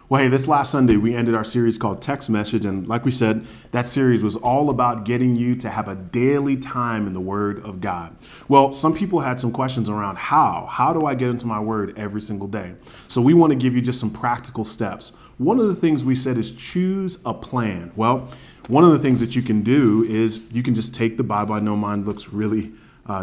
Well, hey, this last Sunday, we ended our series called Text Message. And like we said, that series was all about getting you to have a daily time in the Word of God. Well, some people had some questions around how. How do I get into my Word every single day? So we want to give you just some practical steps. One of the things we said is choose a plan. Well, one of the things that you can do is you can just take the Bible. I know mine looks really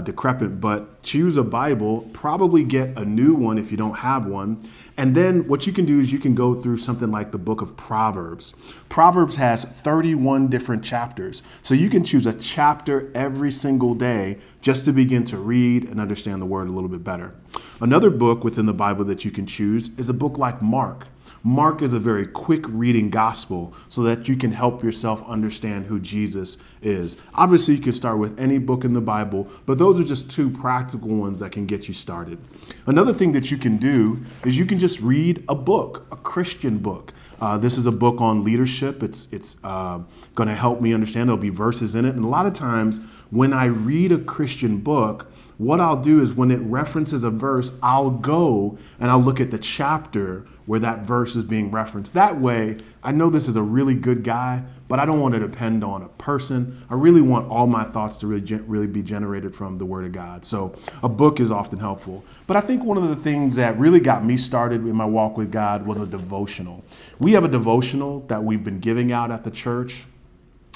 decrepit, but choose a Bible, probably get a new one if you don't have one. And then what you can do is you can go through something like the book of Proverbs. Proverbs has 31 different chapters. So you can choose a chapter every single day just to begin to read and understand the word a little bit better. Another book within the Bible that you can choose is a book like Mark. Mark is a very quick reading gospel so that you can help yourself understand who Jesus is. Obviously, you can start with any book in the Bible, but those are just two practical ones that can get you started. Another thing that you can do is you can just read a book, a Christian book. This is a book on leadership. It's going to help me understand. There'll be verses in it. And a lot of times when I read a Christian book, what I'll do is when it references a verse, I'll go and I'll look at the chapter where that verse is being referenced. That way, I know this is a really good guy, but I don't want to depend on a person. I really want all my thoughts to really be generated from the Word of God. So a book is often helpful. But I think one of the things that really got me started in my walk with God was a devotional. We have a devotional that we've been giving out at the church.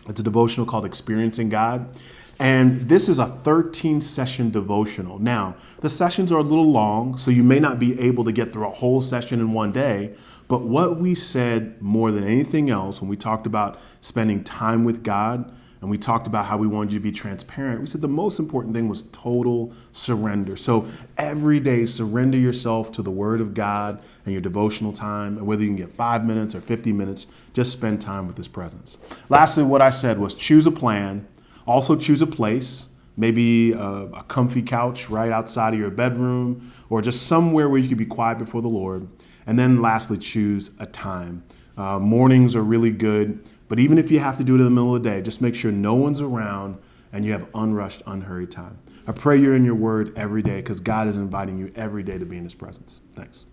It's a devotional called Experiencing God. And this is a 13-session devotional. Now, the sessions are a little long, so you may not be able to get through a whole session in one day. But what we said more than anything else when we talked about spending time with God and we talked about how we wanted you to be transparent, we said the most important thing was total surrender. So every day, surrender yourself to the Word of God and your devotional time. And whether you can get 5 minutes or 50 minutes, just spend time with His presence. Lastly, what I said was choose a plan. Also choose a place, maybe a comfy couch right outside of your bedroom or just somewhere where you can be quiet before the Lord. And then lastly, choose a time. Mornings are really good, but even if you have to do it in the middle of the day, just make sure no one's around and you have unrushed, unhurried time. I pray you're in your word every day because God is inviting you every day to be in His presence. Thanks.